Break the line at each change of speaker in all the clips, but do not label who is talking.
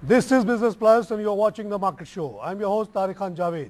This is Business Plus and you are watching the Market Show. I am your host Tariq Khan Javed.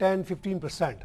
10-15%।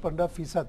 15%,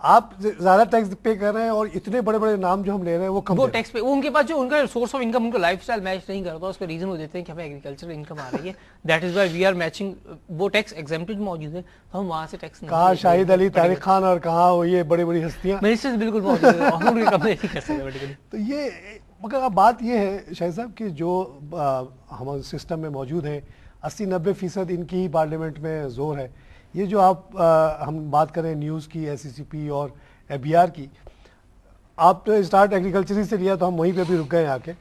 آپ زیادہ tax pay کر رہے ہیں اور اتنے بڑے بڑے نام جو ہم لے رہے ہیں وہ کم
وہ ٹیکس پہ ان کے پاس جو ان کا سورس آف انکم ان کا لائف اسٹائل میچ نہیں کرتا، اس کا ریزن وہ دیتے ہیں کہ ہمیں ایگریکلچر انکم آ رہی ہے، that is why we are matching, وہ ٹیکس ایگزیمپٹڈ موجود ہے تو ہم وہاں سے ٹیکس نہیں،
کہاں شاہد علی، طارق خان اور کہاں وہ یہ بڑی بڑی ہستیاں
منسٹرز بالکل موجود ہے، ہم کم نہیں کر سکتے پرٹیکولرلی.
تو یہ مگر اب بات یہ ہے شاہد صاحب کہ جو ہمارے سسٹم میں موجود ہیں 80-90% ان کی ہی پارلیمنٹ میں زور ہے. یہ جو آپ ہم بات کریں نیوز کی، ایس سی سی پی اور ایف بی آر کی، آپ نے اسٹارٹ ایگریکلچر سے لیا تو ہم وہیں پہ بھی رک گئے آ کے.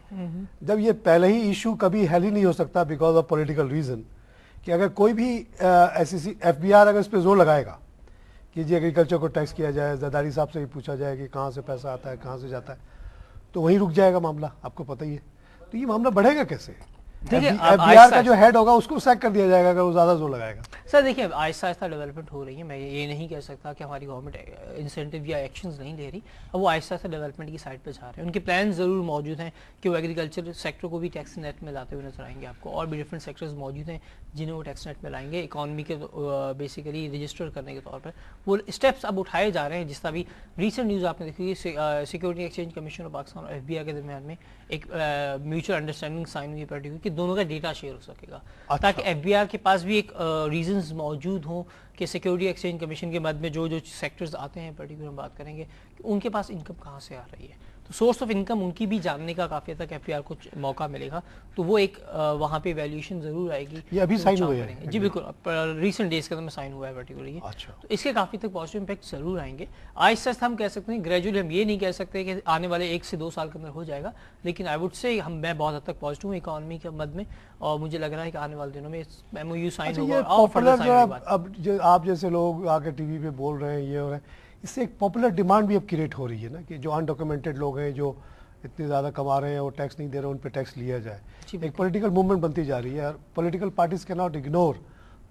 جب یہ پہلے ہی ایشو کبھی حل ہی نہیں ہو سکتا بیکاز آف پولیٹیکل ریزن، کہ اگر کوئی بھی ایف بی آر اگر اس پہ زور لگائے گا کہ جی ایگریکلچر کو ٹیکس کیا جائے، زرداری صاحب سے بھی پوچھا جائے کہ کہاں سے پیسہ آتا ہے کہاں سے جاتا ہے، تو وہیں رک جائے گا معاملہ، آپ کو پتہ ہی ہے. تو یہ معاملہ بڑھے گا کیسے؟
دیکھیے
ایف بی آر کا جو ہیڈ ہوگا اس کو سیک کر دیا جائے گا اگر وہ زیادہ زور لگائے گا.
سر دیکھیے آہستہ آہستہ ڈیولپمنٹ ہو رہی ہے، میں یہ نہیں کہہ سکتا کہ ہماری گورنمنٹ انسینٹیو یا ایکشنز نہیں لے رہی، اب وہ آہستہ آہستہ ڈیولپمنٹ کی سائڈ پہ جا رہے ہیں. ان کے پلانز ضرور موجود ہیں کہ وہ ایگریکلچر سیکٹر کو بھی ٹیکس نیٹ میں لاتے ہوئے نظر آئیں گے آپ کو، اور بھی ڈفرینٹ سیکٹرز موجود ہیں جنہیں وہ ٹیکس نیٹ میں لائیں گے. اکانومی کے بیسیکلی رجسٹر کرنے کے طور پر وہ اسٹیپس اب اٹھائے جا رہے ہیں. جس طرح بھی ریسنٹ نیوز آپ نے دیکھی، security exchange commission of Pakistan اور ایف بی آر کے درمیان میں ایک میوچل انڈرسٹینڈنگ سائن ہوئی پرٹیکولر کہ دونوں کا ڈیٹا شیئر ہو سکے گا، تاکہ ایف بی آر کے پاس بھی ایک ریزنز موجود ہوں کہ سیکورٹی ایکسچینج کمیشن کے مد میں جو سیکٹرز آتے ہیں پرٹیکولر ہم بات کریں گے کہ ان کے پاس انکم کہاں سے آ رہی ہے، تو سورس آف انکم ان کی بھی جاننے کا کافی حد تک ایف بی آر کو موقع ملے گا. تو وہ ایک وہاں پہ ویلیوشن ضرور آئے گی.
یہ ابھی سائن ہوئے ہیں؟
جی بالکل ریسنٹ ڈیز کے اندر میں سائن ہوا ہے پرٹیکولرلی. تو اس کے کافی تک پازیٹیو امپیکٹ ضرور آئیں گے. آہستہ آہستہ ہم کہہ سکتے ہیں، گریجولی ہم یہ نہیں کہہ سکتے کہ آنے والے 1 سے 2 سال کے اندر ہو جائے گا، لیکن آئی وڈ سے میں بہت حد تک پازیٹیو ہوں اکانومی کے مد میں، اور مجھے لگ رہا ہے کہ آنے والے دنوں میں ایم او یو سائن ہوگا اور فردر سائن ہوگا.
اب آپ جیسے لوگ آ کے ٹی وی پہ بول رہے ہیں یہ ہو رہا ہے، اس سے ایک پاپولر ڈیمانڈ بھی اب کریٹ ہو رہی ہے نا کہ جو انڈاکومنٹڈ لوگ ہیں جو اتنے زیادہ کما رہے ہیں وہ ٹیکس نہیں دے رہے، ان پہ ٹیکس لیا جائے. ایک پولیٹیکل موومنٹ بنتی جا رہی ہے اور پولیٹیکل پارٹیز کی not ignore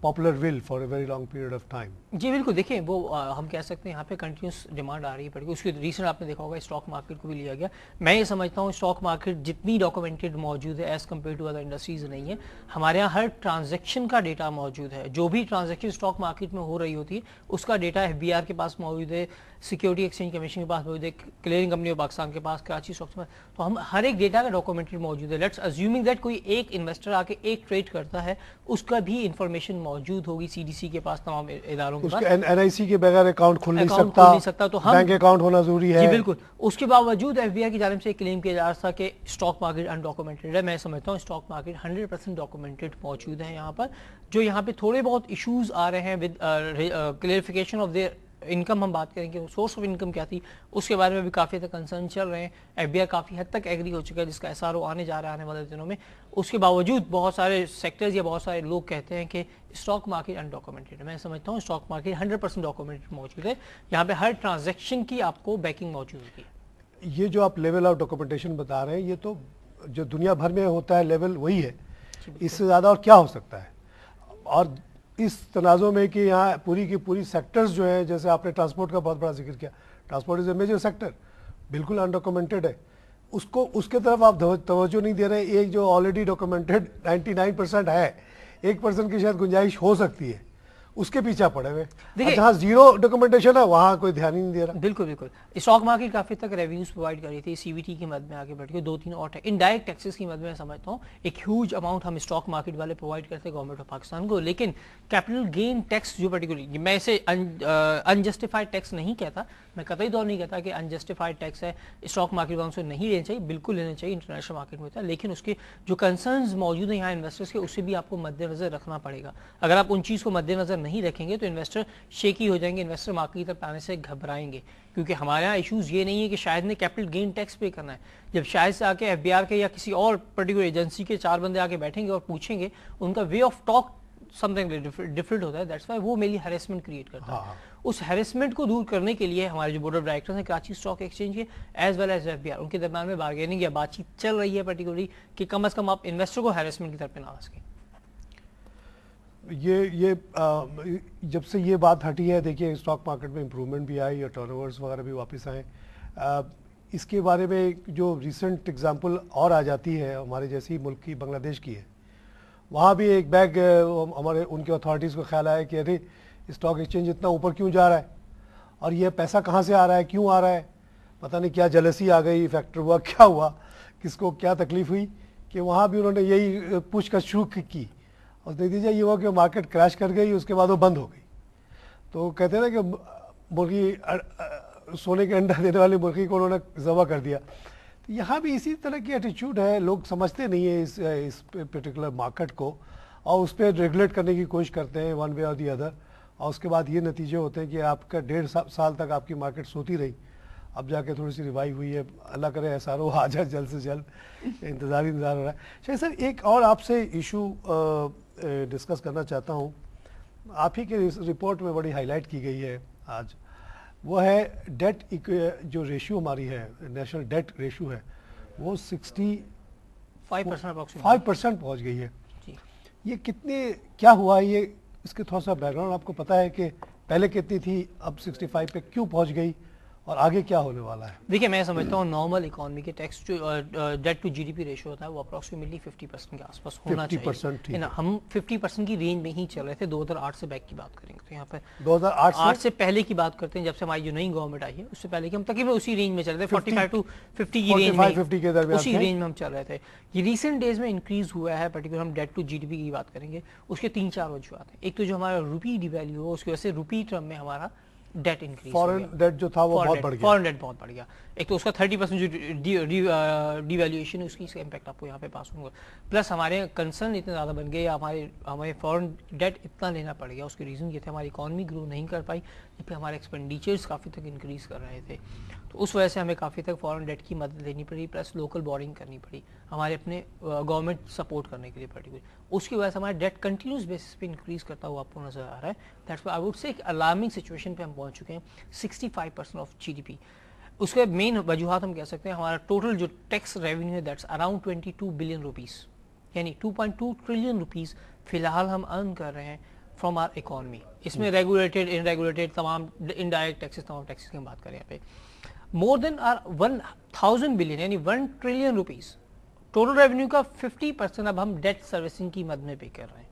popular will for a very long period of time.
جی بالکل، دیکھیں وہ ہم کہہ سکتے ہیں یہاں پہ کنٹینیوس ڈیمانڈ آ رہی ہے پڑی. اس کی ریسنٹ آپ نے دیکھا ہوگا اسٹاک مارکیٹ کو بھی لیا گیا. میں یہ سمجھتا ہوں اسٹاک مارکیٹ جتنی ڈاکومنٹڈ موجود ہے as compare to other industries نہیں ہے. ہمارے یہاں ہر ٹرانزیکشن کا ڈیٹا موجود ہے، جو بھی ٹرانزیکشن اسٹاک مارکیٹ میں ہو رہی ہوتی ہے اس کا ڈیٹا ایف بی آر کے پاس موجود ہے، سیکورٹی ایکسچینج کمیشن کے پاس موجود ہے، کلیئرنگ کمپنی آف پاکستان کے پاس، کراچی اسٹاک میں. تو ہم ہر ایک ڈیٹا کا ڈاکومنٹڈ موجود ہے. لیٹس اسیومنگ دیٹ کوئی ایک انویسٹر آ کے ایک ٹریڈ کرتا ہے، اس کا بھی انفارمیشن موجود ہوگی سی ڈی سی کے پاس، تمام اداروں کے پاس.
این آئی سی کے بغیر اکاؤنٹ کھل نہیں سکتا، تو بینک اکاؤنٹ ہونا ضروری ہے.
جی بالکل. اس کے باوجود ایف بی آئی کی جانب سے کلیم کیا جا رہا تھا کہ اسٹاک مارکیٹ انڈاکومنٹڈ ہے. میں سمجھتا ہوں اسٹاک مارکیٹ 100% ڈاکومنٹڈ موجود ہے یہاں پر. جو یہاں پہ تھوڑے بہت ایشوز آ رہے ہیں with clarification of their income, ہم بات کریں کہ سورس آف انکم کیا تھی، اس کے بارے میں بھی کافی حد تک کنسرن چل رہے ہیں. ایف بی آئی کافی حد تک ایگری ہو چکا ہے، جس کا ایس آر او آنے جا رہا ہے آنے والے دنوں میں. اس کے باوجود بہت سارے سیکٹرز یا بہت سارے لوگ کہتے ہیں کہ اسٹاک مارکیٹ انڈاکومنٹڈ ہے. میں سمجھتا ہوں اسٹاک مارکیٹ 100% ڈاکومنٹڈ موجود ہے. یہاں پہ ہر ٹرانزیکشن کی آپ کو بیکنگ موجود ہوتی ہے.
یہ جو آپ لیول آف ڈاکومنٹیشن بتا رہے ہیں، یہ تو جو دنیا بھر میں ہوتا ہے لیول وہی ہے، اس سے زیادہ اور کیا ہو سکتا ہے. اور اس تنازع میں کہ یہاں پوری کی پوری سیکٹرز جو ہیں، جیسے آپ نے ٹرانسپورٹ کا بہت بڑا ذکر کیا، ٹرانسپورٹ از اے میجر سیکٹر، بالکل انڈاکومنٹڈ ہے. اس کے طرف آپ توجہ نہیں دے رہے. ایک جو آلریڈی ڈاکومنٹڈ 99% ہے، 1% کی شاید گنجائش ہو سکتی ہے، اس کے پیچھے پڑے ہوئے. جہاں زیرو ڈاکومنٹیشن ہے وہاں کوئی دھیان ہی نہیں دے رہا.
بالکل بالکل. اسٹاک مارکیٹ کافی تک ریونیوز پرووائڈ کر رہی تھی سی وی ٹی کی مد میں آگے بڑھ کے 2-3 اور انڈائریکٹ ٹیکسز کی مد میں سمجھتا ہوں ایک ہیوج اماؤنٹ ہم اسٹاک مارکیٹ والے پرووائڈ کرتے ہیں گورنمنٹ آف پاکستان کو. لیکن کیپٹل گین ٹیکس جو پرٹیکولرلی، میں اسے انجسٹیفائڈ ٹیکس نہیں کہتا، میں قطعی طور نہیں کہتا کہ انجسٹیفائڈ ٹیکس ہے اسٹاک مارکیٹ والوں سے نہیں لینا چاہیے، بالکل لینا چاہیے، انٹرنیشنل مارکیٹ میں ہوتا ہے. لیکن اس کے جو کنسرنز موجود ہیں یہاں انویسٹرز کے، اسے بھی آپ کو مد نظر رکھنا پڑے گا. اگر آپ ان چیز کو مد نظر نہیں رکھیں گے تو انویسٹر شیکی ہو جائیں گے، انویسٹر مارکیٹ کی طرف آنے سے گھبرائیں گے. کیونکہ ہمارے یہاں ایشوز یہ نہیں ہے کہ شاید نے کیپٹل گین ٹیکس پے کرنا ہے. جب شاید سے آ کے ایف بی آر کے یا کسی اور پرٹیکولر ایجنسی کے 4 بندے آ کے بیٹھیں گے اور پوچھیں گے، ان کا way of talk something different ہوتا ہے. دیٹس وائی وہ میری ہیریسمنٹ کریٹ کرتا ہے. اس ہیریسمنٹ کو دور کرنے کے لیے ہمارے جو بورڈ آف ڈائریکٹرز ہیں کراچی اسٹاک ایکسچینج کے as well as F B R, ان کے درمیان میں بارگیننگ یا بات چیت چل رہی ہے پرٹیکولرلی کہ کم از کم آپ انویسٹر کو ہیریسمنٹ کی طرف پہ نہ آ سکیں.
یہ جب سے یہ بات ہٹی ہے، دیکھیے اسٹاک مارکیٹ میں امپرومنٹ بھی آئی اور ٹرن اوورز وغیرہ بھی واپس آئے. اس کے بارے میں جو ریسنٹ اگزامپل اور آ جاتی ہے ہمارے جیسی ملک کی، بنگلہ دیش کی ہے. وہاں بھی ایک بیگ ہمارے ان کے اتھارٹیز کو خیال آیا کہ ارے اسٹاک ایکسچینج اتنا اوپر کیوں جا رہا ہے، اور یہ پیسہ کہاں سے آ رہا ہے, کیوں آ رہا ہے, پتہ نہیں کیا جلسی آ گئی, فیکٹر ہوا, کیا ہوا, کس کو کیا تکلیف ہوئی کہ وہاں بھی انہوں نے یہی پوچھ کر شروع کی, اور نتیجہ یہ ہوا کہ مارکیٹ کریش کر گئی, اس کے بعد وہ بند ہو گئی. تو کہتے ہیں نا کہ مرغی سونے کے انڈا دینے والی مرغی کو انہوں نے ذبح کر دیا. تو یہاں بھی اسی طرح کی ایٹیچیوڈ ہے, لوگ سمجھتے نہیں ہیں اس پرٹیکولر مارکیٹ کو, اور اس پہ ریگولیٹ کرنے کی کوشش کرتے ہیں ون وے اور دی ادر, اور اس کے بعد یہ نتیجے ہوتے ہیں کہ آپ کا 1.5 سال تک آپ کی مارکیٹ سوتی رہی, اب جا کے تھوڑی سی ریوائیو ہوئی ہے. اللہ کرے ایسا ہو آ جائے جلد سے جلد, انتظار ہو رہا ہے. شاہد سر, ایک اور آپ سے ایشو ڈسکس کرنا چاہتا ہوں, آپ ہی کے رپورٹ میں بڑی ہائی لائٹ کی گئی ہے آج, وہ ہے ڈیٹ جو ریشیو ہماری ہے, نیشنل ڈیٹ ریشیو ہے, وہ 65% پہنچ گئی ہے. یہ کتنے کیا ہوا ہے, یہ اس کے تھوڑا سا بیک گراؤنڈ آپ کو پتہ ہے کہ پہلے کتنی تھی, اب 65 پہ کیوں پہنچ گئی, اور آگے کیا ہونے والا ہے؟
دیکھیں میں سمجھتا ہوں نارمل اکانومی کے tax debt to G D P ratio ہوتا ہے وہ اپروکسیمیٹلی 50% کے آس پاس ہونا چاہیے. ہم 50% کی رینج میں ہی چل رہے تھے. 2008 سے بیک کی بات کریں گے تو یہاں پہ 2008 سے پہلے کی بات کرتے ہیں, جب سے ہماری جو نئی گورنمنٹ آئی ہے اس سے پہلے کی ہم تقریباً اسی رینج میں چل رہے تھے, 45 to 50 کی رینج میں, اسی رینج میں ہم چل رہے تھے. یہ ریسنٹ ڈیز میں انکریز ہوا ہے, پرٹیکولر ہم debt to G D P کی بات کریں گے, اس کے 3-4 وجوہات ہیں. ایک تو جو ہمارا روپی ڈی ویلیو ہو, اس کی وجہ سے روپی ٹرم میں ہمارا ڈیٹ انکریز ہو گیا,
فورن ڈیٹ جو تھا وہ بہت بڑھ گیا,
فورن ڈیٹ بہت بڑھ گیا. ایک تو اس کا 30% جو ڈی ویلیویشن ہے, اس کی اس کا امپیکٹ آپ کو یہاں پہ پاس ہوگا. پلس ہمارے کنسرن اتنے زیادہ بن گئے, ہمارے فورن ڈیٹ اتنا لینا پڑ گیا. اس کے ریزن یہ تھے ہماری اکانومی گرو نہیں کر پائی, جبکہ ہمارے ایکسپینڈیچرز کافی تک انکریز کر رہے تھے. تو اس وجہ سے ہمیں کافی تک فورن ڈیٹ کی مدد لینی پڑی, پلس لوکل بورنگ کرنی پڑی ہمارے اپنے گورنمنٹ سپورٹ کرنے کے لیے پرٹیکولر. اس کی وجہ سے ہمارا ڈیٹ کنٹینیوس بیسس پہ انکریز کرتا ہوا آپ کو نظر آ رہا ہے. That's why I would say ایک الارمنگ سچویشن پہ ہم پہنچ چکے ہیں, 65% آف جی ڈی پی. اس کے مین وجوہات ہم کہہ سکتے ہیں, ہمارا ٹوٹل جو ٹیکس ریونیو ہے دیٹس اراؤنڈ 22 بلین روپیز, یعنی 2.2 ٹریلین روپیز فی الحال ہم ارن کر رہے ہیں فرام آر اکانومی. اس میں ریگولیٹڈ ان ریگولیٹڈ تمام انڈائریکٹ ٹیکسز, تمام ٹیکسز کی ہم بات کریں. یہاں پہ مور دین آر 1000 بلین یعنی 1 ٹریلین روپیز ٹوٹل ریونیو کا 50% اب ہم ڈیٹ سروسنگ کی مد میں پے کر رہے ہیں.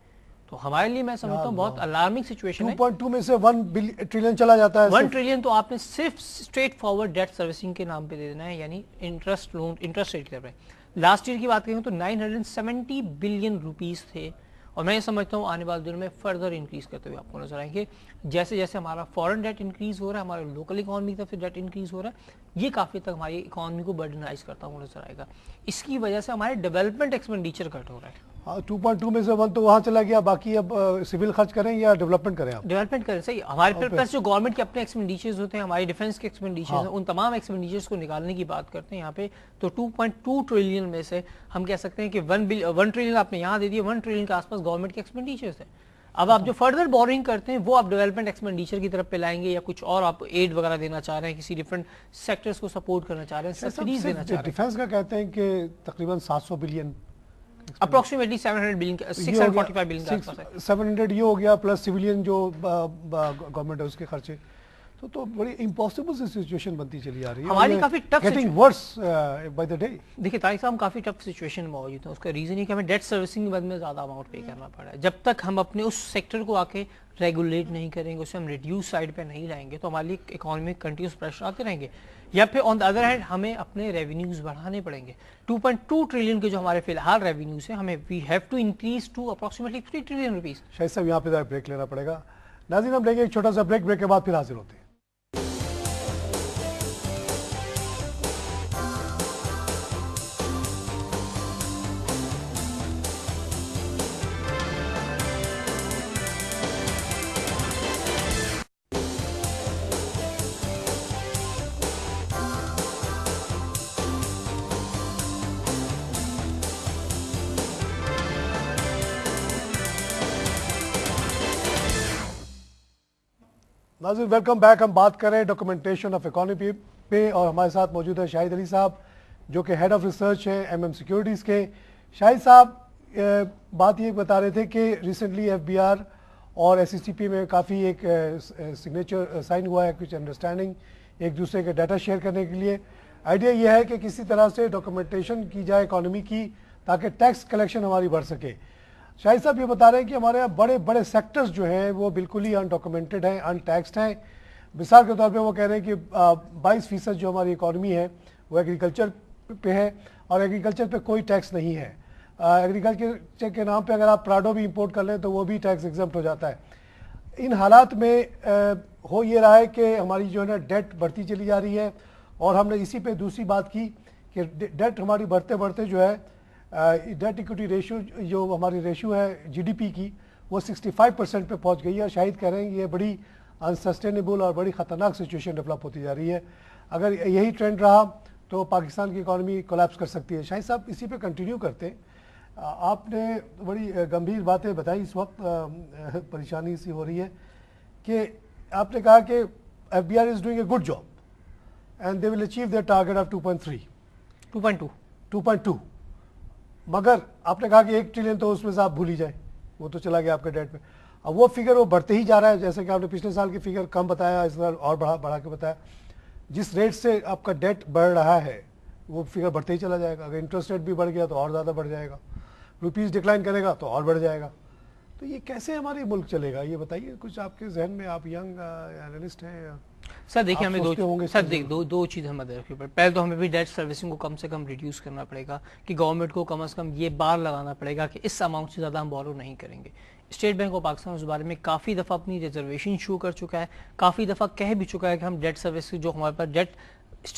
تو ہمارے لیے میں سمجھتا ہوں بہت الارمنگ سچویشن ہے.
2.2 میں سے 1 ٹریلین چلا جاتا ہے.
1 ٹریلین تو آپ نے صرف اسٹریٹ فارورڈ ڈیٹ سروسنگ کے نام پہ دے دینا ہے, یعنی انٹرسٹ لون انٹرسٹ ریٹ کر رہے ہیں. لاسٹ ایئر کی بات کریں تو 970 بلین روپیز تھے, اور میں یہ سمجھتا ہوں آنے والے دنوں میں فردر انکریز کرتے ہوئے آپ کو نظر آئیں گے. جیسے جیسے ہمارا فورن ڈیٹ انکریز ہو رہا ہے, ہمارے لوکل اکانومی کی طرف سے ڈیٹ انکریز ہو رہا ہے, یہ کافی تک ہماری اکانومی کو برڈنائز کرتا ہوا نظر آئے گا. اس کی وجہ سے ہمارے ڈیولپمنٹ ایکسپینڈیچر کٹ ہو رہا ہے.
2.2 میں سے 1 تو وہاں چلا گیا, باقی اب سول خرچ کریں یا ڈیولپمنٹ کریں؟ آپ
ڈیولپمنٹ کریں. صحیح, ہمارے پلس جو گورنمنٹ کے اپنے ایکسپینڈیچرز ہوتے ہیں, ہماری ڈیفنس کے ایکسپینڈیچرز ہیں, ان تمام ایکسپینڈیچرز کو نکالنے کی بات کرتے ہیں یہاں پہ. تو 2.2 ٹریلین میں سے ہم کہہ سکتے ہیں کہ 1 ٹریلین آپ نے یہاں دے دیا, 1 ٹریلین کے آس پاس گورنمنٹ کے ایکسپینڈیچرز ہیں. اب آپ جو فردر بورنگ کرتے ہیں وہ آپ ڈیولپمنٹ ایکسپینڈیچر کی طرف پہ لائیں گے, یا کچھ اور آپ ایڈ وغیرہ دینا چاہ رہے ہیں, کسی ڈفرنٹ سیکٹرز کو سپورٹ کرنا چاہ رہے ہیں, سبسڈیز دینا چاہ رہے ہیں.
ڈیفنس کا کہتے ہیں کہ تقریباً 700 بلین,
اپروکسیمیٹلی 700 بلین, 645 بلین کا آس پاس ہے.
700 یہ ہو گیا, پلس سویلین جو گورنمنٹ ہے اس کے خرچے. تو بڑی امپاسبل سی سچویشن بنتی چلی آ رہی ہے,
ہماری کافی tough
getting worse by the day.
دیکھیں طارق صاحب, ہم کافی ٹف سچویشن میں موجود ہیں. اس کا ریزن یہ کہ ہمیں ڈیٹ سروسنگ کے بعد میں زیادہ اماؤنٹ پے کرنا پڑا ہے. جب تک ہم اپنے اس سیکٹر کو آ کے ریگولیٹ نہیں کریں گے, اسے ہم ریڈیوس سائڈ پہ نہیں لائیں گے, تو ہمارے لیے اکانومی میں کنٹینیوس پریشر آتے رہیں گے. یا پھر آن دا ادر ہینڈ ہمیں اپنے ریونیوز بڑھانے پڑیں گے. 2.2 ٹریلین کے جو ہمارے فی الحال ریونیوز ہیں, ہمیں we have to increase to approximately 3 trillion rupees.
Shahid صاحب یہاں پہ بریک لینا پڑے گا. ناظرین ہم لیں گے ایک چھوٹا سا بریک کے بعد پھر حاضر ہوتے ہیں. ناظرین ویلکم بیک. ہم بات کر رہے ہیں ڈاکومنٹیشن آف اکانومی پہ, اور ہمارے ساتھ موجود ہے شاہد علی صاحب جو کہ ہیڈ آف ریسرچ ہیں ایم سیکیورٹیز کے. شاہد صاحب بات یہ بتا رہے تھے کہ ریسنٹلی ایف بی آر اور ایس سی سی پی میں کافی ایک سگنیچر سائن ہوا ہے, کچھ انڈرسٹینڈنگ ایک دوسرے کے ڈیٹا شیئر کرنے کے لیے. آئیڈیا یہ ہے کہ کسی طرح سے ڈاکومنٹیشن کی جائے اکانومی کی, تاکہ ٹیکس کلیکشن ہماری بڑھ سکے. شاہد صاحب یہ بتا رہے ہیں کہ ہمارے یہاں بڑے بڑے سیکٹرز جو ہیں وہ بالکل ہی ان ڈاکومنٹڈ ہیں, ان ٹیکسڈ ہیں. مثال کے طور پہ وہ کہہ رہے ہیں کہ 22% جو ہماری اکانومی ہے وہ ایگریکلچر پہ ہے اور ایگریکلچر پہ کوئی ٹیکس نہیں ہے. ایگریکلچر کے نام پہ اگر آپ پراڈو بھی امپورٹ کر لیں تو وہ بھی ٹیکس ایگزمپٹ ہو جاتا ہے. ان حالات میں ہو یہ رہا ہے کہ ہماری جو ہے نا ڈیٹ بڑھتی چلی جا رہی ہے, اور ہم نے اسی پہ دوسری بات کی کہ ڈیٹ ہماری بڑھتے بڑھتے جو ہے ڈیٹ ایکوٹی ریشو جو ہماری ریشو ہے جی ڈی پی کی وہ 65% پہ پہنچ گئی ہے. شاہد کہہ رہے ہیں کہ یہ بڑی انسسٹینیبل اور بڑی خطرناک سچویشن ڈیولپ ہوتی جا رہی ہے. اگر یہی ٹرینڈ رہا تو پاکستان کی اکانومی کولیپس کر سکتی ہے. شاہد صاحب اسی پہ کنٹینیو کرتے ہیں, آپ نے بڑی گمبھیر باتیں بتائی. اس وقت پریشانی سی ہو رہی ہے کہ آپ نے کہا کہ F B R is doing a good job and they will achieve their target of 2.2, مگر آپ نے کہا کہ 1 ٹریلین تو اس میں سے آپ بھول ہی جائیں, وہ تو چلا گیا آپ کے ڈیٹ پہ. اب وہ فگر وہ بڑھتے ہی جا رہا ہے, جیسے کہ آپ نے پچھلے سال کی فگر کم بتایا, اس بار اور بڑھا کے بتایا. جس ریٹ سے آپ کا ڈیٹ بڑھ رہا ہے وہ فگر بڑھتے ہی چلا جائے گا. اگر انٹرسٹ ریٹ بھی بڑھ گیا تو اور زیادہ بڑھ جائے گا, روپیز ڈکلائن کرے گا تو اور بڑھ جائے گا. تو یہ کیسے ہمارے ملک چلے گا, یہ بتائیے کچھ آپ کے ذہن میں. آپ ینگ اینالسٹ ہیں
سر. دیکھیے ہمیں دو چیزیں ہمیں رکھنی پڑے. پہلے تو ہمیں بھی ڈیٹ سروسنگ کو کم سے کم ریڈیوس کرنا پڑے گا کہ گورنمنٹ کو کم از کم یہ بار لگانا پڑے گا کہ اس اماؤنٹ سے زیادہ ہم بورو نہیں کریں گے. اسٹیٹ بینک آف پاکستان اس بارے میں کافی دفعہ اپنی ریزرویشن شو کر چکا ہے, کافی دفعہ کہہ بھی چکا ہے کہ ہم ڈیٹ سروس جو ہمارے پاس ڈیٹ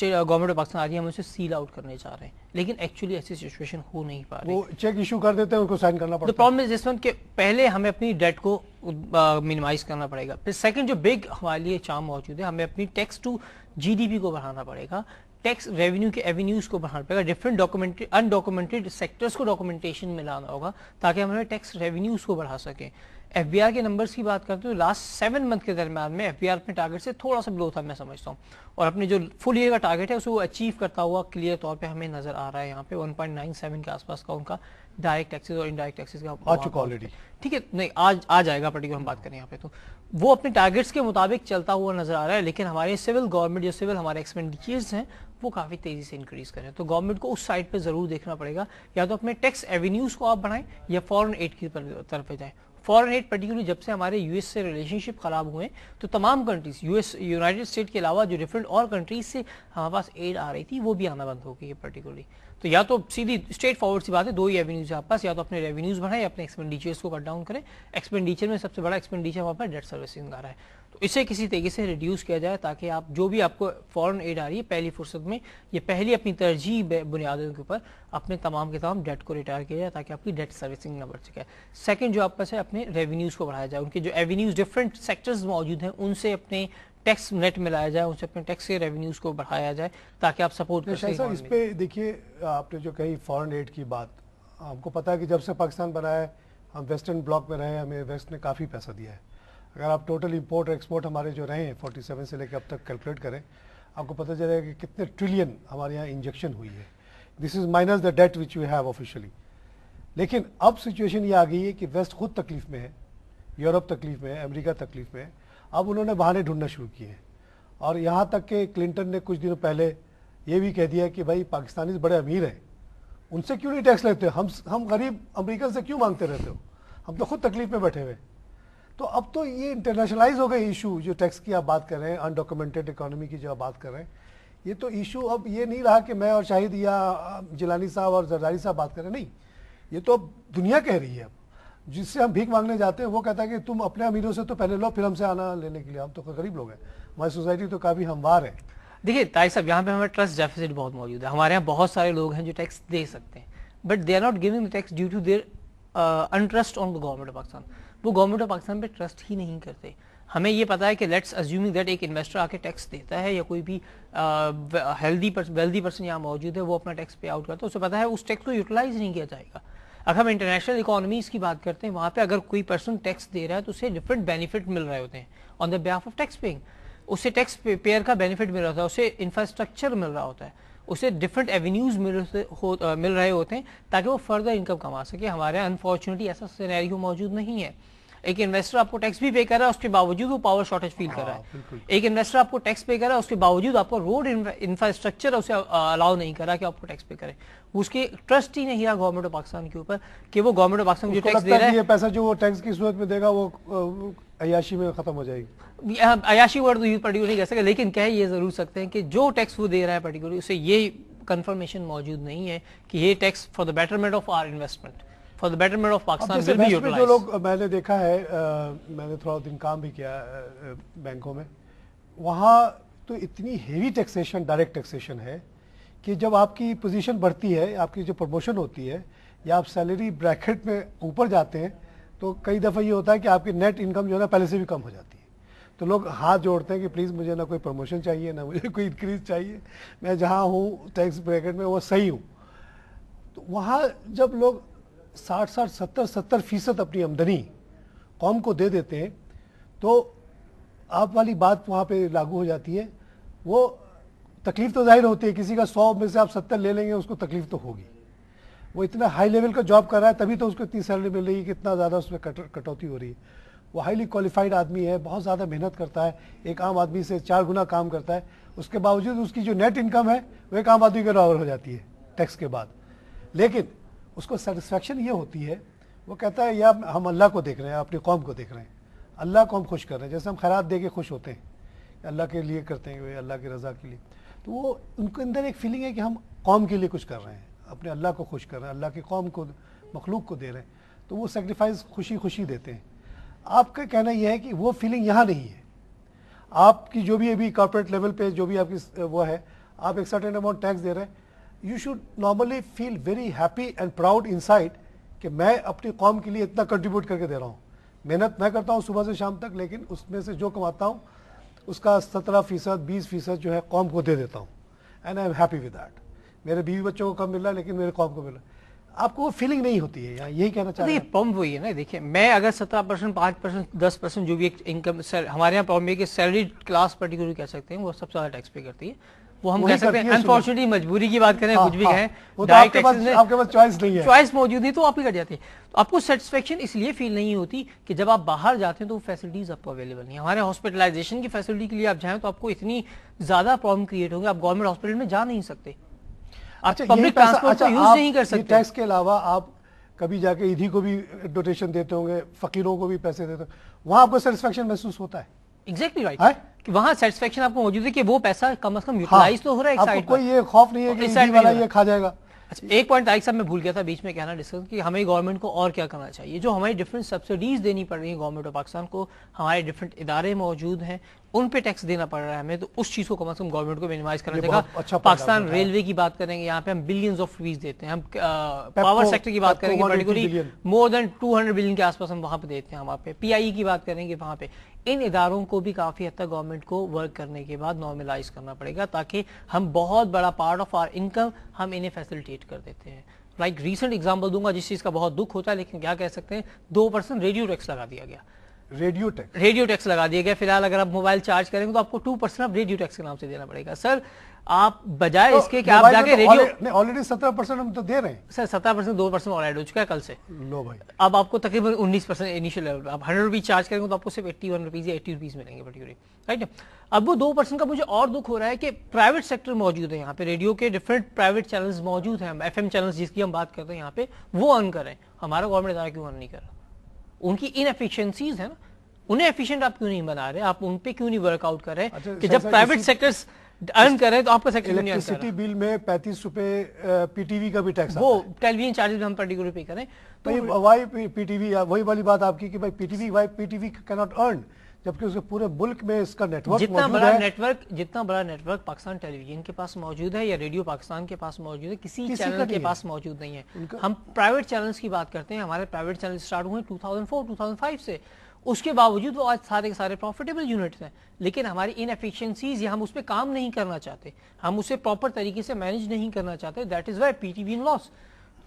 گورنمنٹ آف پاکستان آ رہی ہے ہم اسے سیل آؤٹ کرنے جا رہے ہیں, لیکن ایکچولی ایسی سچویشن ہو نہیں پا رہی.
وہ چیک ایشو کر دیتے ہیں, ان کو سائن کرنا پڑتا ہے.
پرابلم از دس ون کہ پہلے ہمیں اپنی ڈیٹ کو منیمائز کرنا پڑے گا. پھر سیکنڈ جو بگ ہمارے لیے چام موجود ہے, ہمیں اپنی tax to G D P کو بڑھانا پڑے گا, ٹیکس ریونیو کے ایونیوز کو بڑھانا پڑے گا, ڈفرنٹ انڈاکومنٹڈ سیکٹرز کو ڈاکومنٹیشن میں لانا ہوگا تاکہ ہم ٹیکس ریونیوز کو بڑھا سکیں. ایف بی آر کے نمبرز کی بات کرتے ہیں تو لاسٹ 7 منتھ کے درمیان میں ایف بی آر اپنے ٹارگیٹ سے تھوڑا سا بلو تھا میں سمجھتا ہوں, اور اپنے جو فل ایئر کا ٹارگیٹ ہے اسے وہ اچیو کرتا ہوا کلیئر طور پہ ہمیں نظر آ رہا ہے. یہاں پہ 1.97 کے آس پاس کا ان کا ڈائریکٹ ٹیکسز اور انڈائریکٹ ٹیکسز کا
آ چکا آلریڈی.
ٹھیک ہے, نہیں آ جائے گا پرٹیکولر ہم بات کریں یہاں پہ, تو وہ اپنے ٹارگیٹس کے مطابق چلتا ہوا نظر آ رہا ہے. لیکن ہمارے سول گورنمنٹ جو سول ہمارے ایکسپینڈیچرز ہیں وہ کافی تیزی سے انکریز کریں, تو گورنمنٹ کو اس سائڈ پہ ضرور دیکھنا پڑے گا. یا تو اپنے ٹیکس ایونیوز کو آپ بڑھائیں یا فورن ایڈ کی طرف جائیں. فورن ایڈ پرٹیکولرلی جب سے ہمارے یو ایس سے ریلیشن شپ خراب ہوئے تو تمام کنٹریز یونائٹڈ اسٹیٹ کے علاوہ جو ڈفرنٹ اور کنٹریز سے ہمارے پاس ایڈ آ رہی تھی وہ بھی آنا بند ہو گئی ہے پرٹیکولرلی. تو یا تو سیدھی اسٹریٹ فارورڈ سی بات ہے, 2 ہی ایونیوز ہیں آپ پاس, یا تو اپنے ریونیوز بڑھائیں یا اپنے ایکسپینڈیچرز کو کٹ ڈاؤن کریں. ایکسپینڈیچر میں سب سے بڑا ایکسپینڈیچر ہمارے پاس ڈیٹ سروسنگ آ رہا ہے, تو اسے کسی طریقے سے ریڈیوس کیا جائے تاکہ آپ جو بھی آپ کو فورن ایڈ آ رہی ہے پہلی فرصت میں یہ پہلی اپنی ترجیح بنیادوں کے اوپر اپنے تمام کے تمام ڈیٹ کو ریٹائر کیا جائے تاکہ آپ کی ڈیٹ سروسنگ نہ بڑھ سکے. سیکنڈ جو آپ پاس ہے اپنے ریونیوز کو بڑھایا جائے, ان کے جو ایونیوز ڈفرنٹ سیکٹرز موجود ہیں ان سے اپنے ٹیکس نیٹ ملایا جائے, ان سے اپنے ٹیکس کے ریونیوز کو بڑھایا جائے تاکہ آپ سپورٹ کر سکیں.
اس پہ دیکھیے آپ نے جو کہی فورن ایڈ کی بات, ہم کو پتا ہے کہ جب سے پاکستان بنا ہے ہم ویسٹرن بلاک میں رہے, ہمیں ویسٹ نے کافی پیسہ دیا ہے. اگر آپ ٹوٹل امپورٹ اور ایکسپورٹ ہمارے جو رہے ہیں 47 سے لے کے اب تک کیلکولیٹ کریں, آپ کو پتہ چلے گا کہ کتنے ٹریلین ہمارے یہاں انجیکشن ہوئی ہے. This is minus the date which you have officially. لیکن اب سچویشن یہ آ گئی ہے کہ ویسٹ خود تکلیف میں ہے, یورپ تکلیف میں ہے, امریکہ تکلیف میں ہے. اب انہوں نے بہانے ڈھونڈنا شروع کیے ہیں, اور یہاں تک کہ کلنٹن نے کچھ دنوں پہلے یہ بھی کہہ دیا کہ بھائی پاکستانی بڑے امیر ہیں, ان سے کیوں نہیں ٹیکس لیتے, ہم غریب امریکن سے کیوں مانگتے رہتے ہو, ہم تو خود تکلیف میں بیٹھے ہوئے. تو اب تو یہ انٹرنیشنلائز ہو گئے ایشو, جو ٹیکس کی آپ بات کر رہے ہیں, انڈاکومنٹڈ اکانومی کی جو آپ بات کر رہے ہیں, یہ تو ایشو اب یہ نہیں رہا کہ میں اور شاہد یا جیلانی صاحب اور زرداری صاحب بات کر رہے ہیں. نہیں, یہ تو اب دنیا کہہ رہی ہے. اب جس سے ہم بھیک مانگنے جاتے ہیں وہ کہتا ہے کہ تم اپنے امیروں سے تو پہلے لو, پھر ہم سے آنا لینے کے لیے. ہم تو غریب لوگ ہیں, ہماری سوسائٹی تو کافی ہموار ہے.
دیکھیے طاہر صاحب, یہاں پہ ہمیں ٹرسٹ ڈیفیسٹ بہت موجود ہے. ہمارے یہاں بہت سارے لوگ ہیں جو ٹیکس دے سکتے ہیں, but they are not giving tax due to their interest on the government of Pakistan. وہ گورنمنٹ آف پاکستان پہ ٹرسٹ ہی نہیں کرتے. ہمیں یہ پتا ہے کہ لیٹس ازیومنگ دیٹ ایک انویسٹر آ کے ٹیکس دیتا ہے یا کوئی بھی ویلدی پرسن یہاں موجود ہے وہ اپنا ٹیکس پے آؤٹ کرتا ہے, اسے پتا ہے اس ٹیکس کو یوٹیلائز نہیں کیا جائے گا. اگر ہم انٹرنیشنل اکانومیز کی بات کرتے ہیں وہاں پہ اگر کوئی پرسن ٹیکس دے رہا ہے تو اسے ڈفرنٹ بینیفٹ مل رہے ہوتے ہیں آن دا بیہاف آف ٹیکس پیئنگ. اسے ٹیکس پیئر کا بینیفٹ مل رہا ہوتا ہے, اسے انفراسٹرکچر مل رہا ہوتا ہے, اسے ڈفرنٹ ایونیوز مل رہے ہوتے ہیں تاکہ وہ فردر انکم کما سکے. ہمارے یہاں انفارچونیٹلی ایسا سینیریو موجود نہیں ہے. ایک انویسٹر آپ کو ٹیکس بھی پے کر رہا ہے، اس کے باوجود وہ پاور شارٹیج فیل کر رہا ہے. ایک انویسٹر آپ کو ٹیکس پے کر رہا ہے، اس کے باوجود آپ کو روڈ انفراسٹرکچر اسے الاؤ نہیں کر رہا کہ آپ کو ٹیکس پے کرے. اس کے ٹرسٹ ہی نہیں رہا گورنمنٹ آف پاکستان کے اوپر کہ وہ گورنمنٹ آف پاکستان جو ٹیکس دے رہا ہے،
یہ پیسہ جو وہ ٹیکس کی صورت میں دے گا وہ عیاشی میں ختم ہو جائے گی.
عیاشی ورڈ یوز پرٹیکولر نہیں کر سکتے، لیکن کہہ یہ ضرور سکتے ہیں کہ جو ٹیکس وہ دے رہا ہے پرٹیکولر اسے یہ کنفرمیشن موجود نہیں ہے کہ یہ tax for the betterment of our investment, for the betterment of Pakistan will be utilized.
جو لوگ میں نے دیکھا ہے، میں نے تھوڑا دن کام بھی کیا بینکوں میں، وہاں تو اتنی ہیوی ٹیکسیشن، ڈائریکٹ ٹیکسیشن ہے کہ جب آپ کی پوزیشن بڑھتی ہے، آپ کی جو پروموشن ہوتی ہے یا آپ سیلری بریکٹ میں اوپر جاتے ہیں تو کئی دفعہ یہ ہوتا ہے کہ آپ کی نیٹ انکم جو ہے نا پہلے سے بھی کم ہو جاتی ہے. تو لوگ ہاتھ جوڑتے ہیں کہ پلیز مجھے نہ کوئی پروموشن چاہیے، نہ مجھے کوئی انکریز چاہیے، میں جہاں ہوں ٹیکس بریکٹ میں وہ صحیح ہوں. تو وہاں جب لوگ 60-70% اپنی آمدنی قوم کو دے دیتے ہیں تو آپ والی بات وہاں پہ لاگو ہو جاتی ہے. وہ تکلیف تو ظاہر ہوتی ہے، کسی کا 100 میں سے آپ 70 لے لیں گے اس کو تکلیف تو ہوگی. وہ اتنا ہائی لیول کا جاب کر رہا ہے تبھی تو اس کو اتنی سیلری مل رہی ہے کہ اتنا زیادہ اس میں کٹوتی ہو رہی ہے. وہ ہائیلی کوالیفائڈ آدمی ہے، بہت زیادہ محنت کرتا ہے، ایک عام آدمی سے 4 گنا کام کرتا ہے، اس کے باوجود اس کی جو نیٹ انکم ہے وہ ایک عام آدمی کے برابر ہو جاتی ہے ٹیکس کے بعد. لیکن اس کو سیٹسفیکشن یہ ہوتی ہے، وہ کہتا ہے یا ہم اللہ کو دیکھ رہے ہیں، اپنی قوم کو دیکھ رہے ہیں، اللہ کو ہم خوش کر رہے ہیں. جیسے ہم خیرات دے کے خوش ہوتے ہیں کہ اللہ کے لیے کرتے ہیں، اللہ کی رضا کے لیے، تو وہ ان کے اندر ایک فیلنگ ہے کہ ہم قوم کے لیے کچھ کر رہے ہیں، اپنے اللہ کو خوش کر رہے ہیں، اللہ کی قوم کو، مخلوق کو دے رہے ہیں. تو وہ سیکریفائز خوشی خوشی دیتے ہیں. آپ کا کہنا یہ ہے کہ وہ فیلنگ یہاں نہیں ہے. آپ کی جو بھی ابھی کارپوریٹ لیول پہ جو بھی آپ کی وہ ہے، آپ ایک سرٹن اماؤنٹ ٹیکس دے رہے ہیں، you should normally feel very happy and proud inside کہ میں اپنی قوم کے لیے اتنا کنٹریبیوٹ کر کے دے رہا ہوں. محنت میں کرتا ہوں صبح سے شام تک، لیکن اس میں سے جو کماتا ہوں اس کا 17%، 20% جو ہے قوم کو دے دیتا ہوں. And I am happy with that. میرے بیوی بچوں کو کم مل رہا ہے لیکن میرے قوم کو مل رہا ہے. آپ کو وہ فیلنگ نہیں ہوتی ہے، یہی کہنا چاہتے ہیں؟
پرابلم وہی ہے نا. دیکھیں میں اگر 17%، 5%، 10% جو بھی ایک انکم، ہمارے یہاں پرابلم ہے کہ سیلری کلاس پرٹیکولر کہہ سکتے ہیں وہ سب سے زیادہ ٹیکس پے کرتی ہے. وہ ہم کہہ سکتے ہیں انفارچونیٹلی مجبوری کی بات کریں، کچھ بھی کہیں،
آپ کے پاس چوائس نہیں ہے،
چوائس موجود نہیں تو آپ ہی کٹ جاتی ہے. تو آپ کو سیٹسفیکشن اس لیے فیل نہیں ہوتی کہ جب آپ باہر جاتے ہیں تو وہ فیسلٹیز آپ کو اویلیبل نہیں. ہمارے ہاسپٹلائزیشن کی فیسلٹی کے لیے آپ جائیں تو آپ کو اتنی زیادہ پرابلم کریٹ ہوں گے، آپ گورنمنٹ ہاسپٹل میں جا نہیں سکتے، آپ پبلک ٹرانسپورٹ کو یوز نہیں کر سکتے.
ٹیکس کے علاوہ آپ کبھی جا کے ایدھی کو بھی ڈونیشن دیتے ہوں گے، فقیروں کو بھی پیسے دیتے ہوں، وہاں آپ کو سیٹسفیکشن محسوس ہوتا ہے.
ایگزیکٹلی رائٹ، کہ وہاں سیٹسفیکشن آپ کو موجود ہے کہ وہ پیسہ کم از کم یوٹیلائز تو ہو رہا ہے.
آپ کو کوئی یہ خوف نہیں ہے کہ ایدھی والا یہ کھا جائے گا.
اچھا ایک پوائنٹ طارق صاحب میں بھول گیا تھا بیچ میں کہنا ڈسکس کہ ہمیں گورنمنٹ کو اور کیا کرنا چاہیے. جو ہماری ڈفرینٹ سبسڈیز دینی پڑ رہی ہیں گورنمنٹ آف پاکستان کو، ہمارے ڈفرینٹ ادارے موجود ہیں ان پہ ٹیکس دینا پڑ رہا ہے ہمیں، تو اس چیز کو کم از کم گورنمنٹ کو مینیمائز کرنا چاہیے. پاکستان ریلوے کی بات کریں گے، یہاں پہ ہم بلینز آف روپیز دیتے ہیں. ہم پاور سیکٹر کی بات کریں گے، پرٹیکولرلی مور دین 200 بلین کے آس پاس ہم وہاں پہ دیتے ہیں. وہاں پہ پی آئی کی بات کریں گے، وہاں پہ ان اداروں کو بھی کافی حد تک گورنمنٹ کو ورک کرنے کے بعد نارملائز کرنا پڑے گا تاکہ ہم بہت بڑا پارٹ آف آر انکم ہم انہیں فیسلٹیٹ کر دیتے ہیں. لائک ریسنٹ ایگزامپل دوں گا جس چیز کا بہت دکھ ہوتا ہے، لیکن کیا کہہ سکتے ہیں، 2% ریڈیو ٹیکس لگا دیا گیا. ریڈیو ٹیکس لگا دیا گیا. فی الحال اگر آپ موبائل چارج کریں گے تو آپ کو 2% اب ریڈیو ٹیکس کے نام سے دینا پڑے گا. سر آپ بجائے اس کے کہ آپ جا کے ریڈیو
آلریڈی 17% ہم تو دے رہے ہیں.
سر 17% 2% اور ایڈ ہو چکا ہے کل سے.
لو بھائی
اب آپ کو تقریباً 19% انیشیل لیول، آپ 100 روپیز چارج کریں گے تو آپ کو صرف 81 روپیز یا 80 روپیز ملیں گے پرٹیکولرلی، رائٹ. اب وہ 2% کا مجھے اور دکھ ہو رہا ہے کہ پرائیویٹ سیکٹر موجود ہے یہاں پہ، ریڈیو کے ڈفرینٹ پرائیویٹ چینلز موجود ہیں، ایف ایم چینلز جس کی ہم بات کرتے ہیں یہاں پہ، وہ ارن کریں. ہمارا گورنمنٹ ادارہ کیوں ارن نہیں کر رہا؟ ان کی انفیشینسیز ہیں نا، انہیں ایفیشینٹ آپ کیوں نہیں بنا رہے؟ آپ ان پہ کیوں نہیں ورک آؤٹ کر رہے کہ جب پرائیویٹ سیکٹرز ارن کر رہے تو آپ کا سیکٹر نہیں ارن کر رہا؟
الیکٹریسٹی بل میں 35 روپے پی ٹی وی کا بھی ٹیکس،
وہ ٹیلی ویژن چارجز ہم پرٹیکولر پے کریں
تو وائی پی ٹی وی، وہی والی بات آپ کی کہ بھائی پی ٹی وی کی ناٹ ارن، جبکہ اس کے پورے ملک میں اس کا نیٹ ورک
جتنا بڑا نیٹ ورک پاکستان ٹیلی ویژن کے پاس موجود ہے یا ریڈیو پاکستان کے پاس موجود ہے، کسی چینل کے پاس موجود نہیں ہے. ہم پرائیویٹ چینلز کی بات کرتے ہیں، ہمارے پرائیویٹ چینل سٹارٹ ہوئے 2004 2005 سے، اس کے باوجود وہ آج سارے کے سارے پروفیٹیبل یونٹس ہیں. لیکن ہماری انفیشینسیز یا ہم اس پہ کام نہیں کرنا چاہتے، ہم اسے پراپر طریقے سے مینیج نہیں کرنا چاہتے. That is why P T V in loss,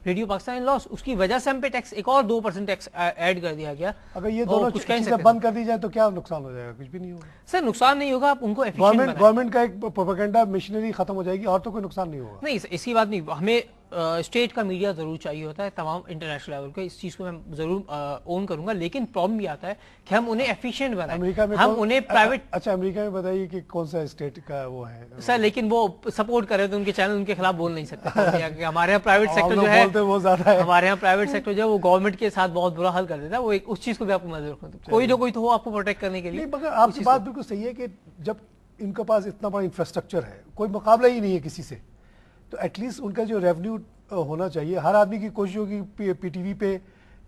radio Pakistan in loss. اس کی وجہ سے ہم پہ ٹیکس ایک اور 2% ٹیکس ایڈ کر دیا گیا.
اگر یہ دونوں چیزیں بند کر دی جائے تو کیا نقصان ہو جائے گا؟ کچھ بھی نہیں ہوگا
سر. نقصان نہیں ہوگا، آپ ان کو ایفیشینٹ بنائیں.
گورنمنٹ کا ایک پروپیگنڈا مشنری ختم ہو جائے گی اور تو کوئی نقصان نہیں ہوگا.
نہیں اسی بات نہیں، ہمیں اسٹیٹ کا میڈیا ضرور چاہیے ہوتا ہے تمام انٹرنیشنل لیول کا, اس چیز کو میں ضرور اون کروں گا, لیکن پرابلم یہ آتا ہے کہ ہم انہیں ایفیشینٹ بنائیں,
امریکہ میں
ہم انہیں پرائیویٹ.
اچھا امریکہ میں بتائیے کہ کون سا اسٹیٹ کا وہ ہے
سر, لیکن وہ سپورٹ کر رہے تو ان کے چینل ان کے خلاف بول نہیں سکتے. ہمارے یہاں پرائیویٹ سیکٹر جو ہے
وہ زیادہ ہے,
ہمارے یہاں پرائیویٹ سیکٹر جو ہے وہ گورنمنٹ کے ساتھ بہت برا حل کر دیتا ہے, وہ اس چیز کو بھی آپ کو نظر رکھنا, کوئی نہ کوئی تو ہو آپ کو پروٹیکٹ کرنے کے لیے.
مگر آپ کی بات بالکل صحیح ہے کہ جب ان کے پاس اتنا بڑا انفراسٹرکچر ہے, کوئی مقابلہ ہی نہیں ہے کسی سے, تو ایٹ لیسٹ ان کا جو ریونیو ہونا چاہیے, ہر آدمی کی کوشش ہوگی پی ٹی وی پہ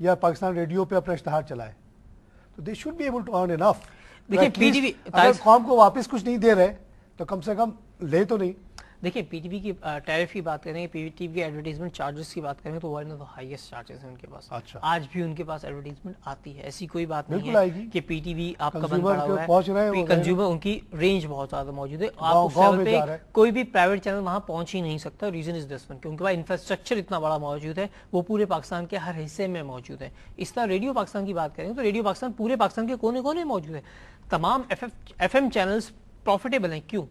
یا پاکستان ریڈیو پہ اپنا اشتہار چلائے, تو they should be able to earn enough.
دیکھیں پی ٹی وی
اگر قوم کو واپس کچھ نہیں دے رہے تو کم سے کم لے تو نہیں.
دیکھیں پی ٹی وی کی ٹیرف کی بات کریں, پی ٹی وی کے ایڈورٹیزمنٹ چارجز کی بات کریں تو one of the highest charges ہیں ان کے پاس. آج بھی ان کے پاس ایڈورٹیزمنٹ آتی ہے, ایسی کوئی بات نہیں ہے کہ پی ٹی وی آپ کا بند پڑا ہوا ہے, کنزیومر ان کی رینج بہت زیادہ موجود ہے, آپ اس لیول پہ کوئی بھی پرائیویٹ چینل وہاں پہنچ ہی نہیں سکتا. ریزن از دس ون کہ ان کے پاس انفراسٹرکچر اتنا بڑا موجود ہے, وہ پورے پاکستان کے ہر حصے میں موجود ہے. اس طرح ریڈیو پاکستان کی بات کریں تو ریڈیو پاکستان پورے پاکستان کے کونے کونے موجود ہے. تمام ایف ایم چینلز پروفیٹیبل ہیں, کیوں؟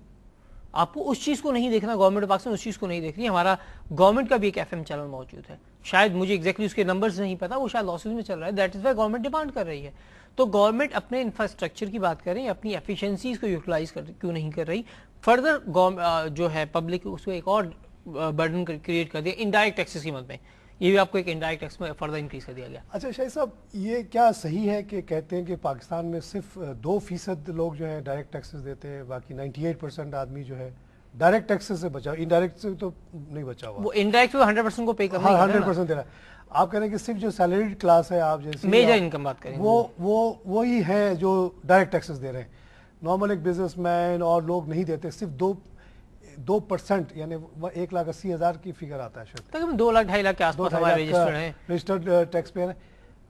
آپ کو اس چیز کو نہیں دیکھنا, گورنمنٹ پاکستان اس چیز کو نہیں دیکھ رہی. ہمارا گورنمنٹ کا بھی ایک ایف ایم چینل موجود ہے, شاید مجھے ایگزیکٹلی اس کے نمبرز نہیں پتا, وہ شاید لاسز میں چل رہا ہے, that is Y government demand کر رہی ہے. تو گورنمنٹ اپنے انفراسٹرکچر کی بات کریں, اپنی ایفیشنسیز کو یوٹیلائز کیوں نہیں کر رہی؟ فردر جو ہے پبلک اس کو ایک اور برڈن کریٹ کر دیا انڈائریکٹ ٹیکسز کی مد میں, یہ بھی آپ کو ایک انڈائریکٹ ٹیکس میں فردر انکریز کر دیا گیا.
اچھا شاہد صاحب, یہ کیا صحیح ہے کہ کہتے ہیں کہ پاکستان میں صرف 2% لوگ جو ہے ڈائریکٹ ٹیکسز دیتے ہیں, باقی 98% آدمی جو ہے ڈائریکٹ ٹیکسز سے بچا, انڈائریکٹ سے تو نہیں بچا ہوا.
وہ انڈائریکٹ تو 100% کو پے کرنا ہے,
100% دے رہا ہے. آپ کہہ رہے ہیں کہ صرف جو سیلریڈ کلاس ہے, آپ جیسے
میجر انکم بات کریں,
وہ وہی ہے جو ڈائریکٹ ٹیکسز دے رہے ہیں. نارمل ایک بزنس مین اور لوگ نہیں دیتے, صرف 2% یعنی 1,80,000 کی فگر آتا ہے شاید,
تقریباً 2 لاکھ 2.5 لاکھ کے آس پاس ہمارے
رجسٹرڈ ٹیکس پیئر ہیں.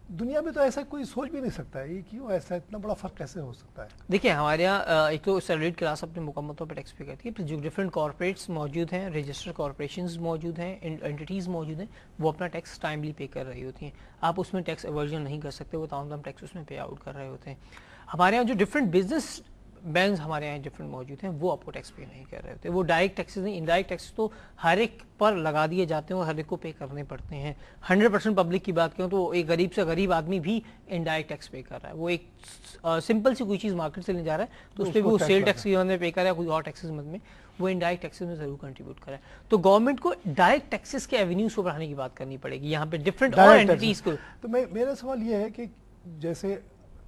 دنیا میں تو ایسا کوئی سوچ بھی نہیں سکتا ہے, یہ کیوں ایسا اتنا بڑا فرق کیسے ہو سکتا ہے؟
دیکھیں ہمارے یہاں ایک تو سیلریڈ کلاس اپنے مکمل طور پہ ٹیکس پے کرتی ہے, پھر جو ڈفرینٹ کارپوریٹس موجود ہیں, رجسٹرڈ کارپوریشنز موجود ہیں, انٹیٹیز موجود ہیں, وہ اپنا ٹیکس ٹائملی پے کر رہی ہوتی ہیں. آپ اس میں ٹیکس ایورژن نہیں کر سکتے, وہ تمام ٹیکس اس میں پے آؤٹ کر رہے ہوتے ہیں. ہمارے یہاں جو ڈفرینٹ بزنس بینز ہمارے یہاں ڈفرینٹ موجود ہیں, وہ آپ کو ٹیکس پے نہیں کر رہے ہوتے. وہ ڈائریکٹ ٹیکسز نہیں, انڈائریکٹ ٹیکس تو ہر ایک پر لگا دیے جاتے ہیں اور ہر ایک کو پے کرنے پڑتے ہیں. 100% پبلک کی بات کروں تو ایک غریب سے غریب آدمی بھی انڈائریکٹ ٹیکس پے کر رہا ہے. وہ ایک سمپل سی کوئی چیز مارکیٹ سے لے جا رہا ہے تو اس پہ بھی وہ سیل ٹیکس کی مد میں پے کر رہا ہے, کوئی اور ٹیکسز مد میں وہ انڈائریکٹ ٹیکسز میں ضرور کنٹریبیوٹ کر رہا ہے. تو گورنمنٹ کو ڈائریکٹ ٹیکسز کے ایونیوز کو بڑھانے کی بات کرنی پڑے گی یہاں پہ ڈفرینٹ اور اینٹیز کو.
تو میرا سوال یہ ہے کہ جیسے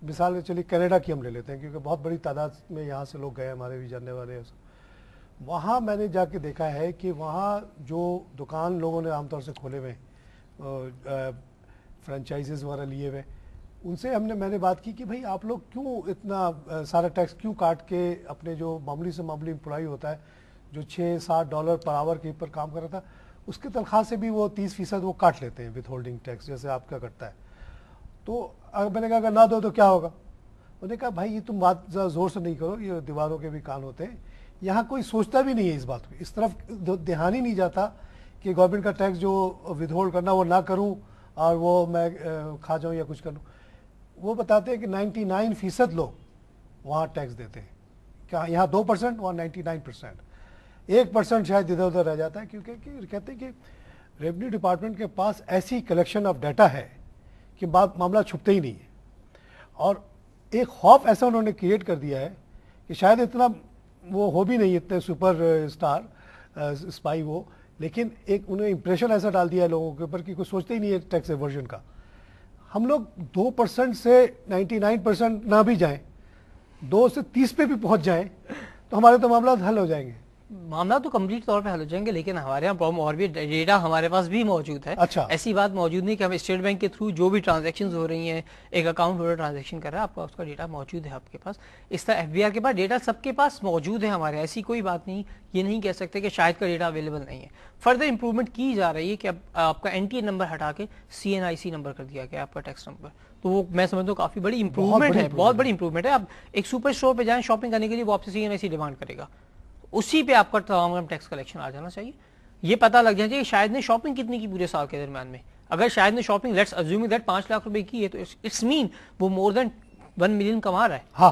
مثال چلیے کینیڈا کی ہم لے لیتے ہیں, کیونکہ بہت بڑی تعداد میں یہاں سے لوگ گئے, ہمارے بھی جاننے والے ہیں. وہاں میں نے جا کے دیکھا ہے کہ وہاں جو دکان لوگوں نے عام طور سے کھولے ہوئے, فرینچائزز وغیرہ لیے ہوئے, ان سے میں نے بات کی کہ بھائی آپ لوگ کیوں اتنا سارا ٹیکس کیوں کاٹ کے اپنے جو معمولی سے معمولی امپلائی ہوتا ہے جو $6-7 پر آور کے اوپر کام کر رہا تھا, اس کی تنخواہ سے بھی وہ 30% وہ کاٹ لیتے ہیں وتھ ہولڈنگ ٹیکس, جیسے آپ کا کرتا ہے. تو میں نے کہا اگر نہ دو تو کیا ہوگا؟ انہوں نے کہا بھائی یہ تم بات زور سے نہیں کرو, یہ دیواروں کے بھی کان ہوتے ہیں. یہاں کوئی سوچتا بھی نہیں ہے اس بات کو, اس طرف دھیان ہی نہیں جاتا کہ گورنمنٹ کا ٹیکس جو ود ہولڈ کرنا وہ نہ کروں اور وہ میں کھا جاؤں یا کچھ کر لوں. وہ بتاتے ہیں کہ 99% لوگ وہاں ٹیکس دیتے ہیں, کیا یہاں 2%, وہاں 99%. 1% شاید ادھر ادھر رہ جاتا ہے, کیونکہ کہتے ہیں کہ ریونیو ڈپارٹمنٹ کے پاس ایسی کلیکشن آف ڈیٹا ہے کہ معاملہ چھپتے ہی نہیں ہے. اور ایک خوف ایسا انہوں نے کریٹ کر دیا ہے کہ شاید اتنا وہ ہو بھی نہیں اتنے سپر اسٹار اسپائی وہ, لیکن ایک انہیں امپریشن ایسا ڈال دیا ہے لوگوں کے اوپر کہ کوئی سوچتے ہی نہیں ہے ٹیکس ایورژن کا. ہم لوگ 2% سے 99% نہ بھی جائیں, 2 سے 30 پہ بھی پہنچ جائیں تو ہمارے تو معاملات حل ہو جائیں گے.
معاملہ تو کمپلیٹ طور پہ حل ہو جائیں گے, لیکن ہمارے یہاں پرابلم اور بھی, ڈیٹا ہمارے پاس بھی موجود ہے.
اچھا,
ایسی بات موجود نہیں کہ ہم اسٹیٹ بینک کے تھرو جو بھی ٹرانزیکشن ہو رہی ہیں, ایک اکاؤنٹ ہولڈر ٹرانزیکشن کر رہا ہے, آپ کا اس کا ڈیٹا موجود ہے آپ کے پاس. اس طرح ایف بی آر کے پاس ڈیٹا سب کے پاس موجود ہے ہمارے, ایسی کوئی بات نہیں. یہ نہیں کہہ سکتے کہ شاید کا ڈیٹا اویلیبل نہیں ہے. فردر امپروومنٹ کی جا رہی ہے کہ اب آپ کا این ٹی این نمبر ہٹا کے CNIC نمبر کر دیا گیا آپ کا ٹیکس نمبر. تو وہ میں سمجھتا ہوں کافی بڑی امپروومنٹ ہے, بہت بڑی امپروومنٹ ہے. اب ایک سپر اسٹور پہ جائیں شاپنگ کرنے کے لیے, وہ آپ سے CNIC ڈیمانڈ کرے گا, اسی پہ آپ کا تمام ٹیکس کلیکشن آ جانا چاہیے. یہ پتہ لگ جانا چاہیے کہ شاید نے شاپنگ کتنی کی پورے سال کے درمیان میں. اگر شاید نے shopping let's assume that 5 lakh روپے کی ہے تو اٹس مین وہ مور دین 1 ملین کما رہا ہے.
ہاں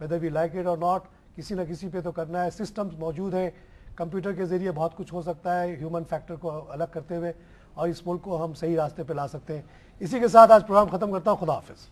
whether we like it or not, کسی نہ کسی پہ تو کرنا ہے. سسٹمز موجود ہیں, کمپیوٹر کے ذریعے بہت کچھ ہو سکتا ہے ہیومن فیکٹر کو الگ کرتے ہوئے, اور اس ملک کو ہم صحیح راستے پہ لا سکتے ہیں. اسی کے ساتھ آج پروگرام ختم کرتا ہوں. خدا حافظ.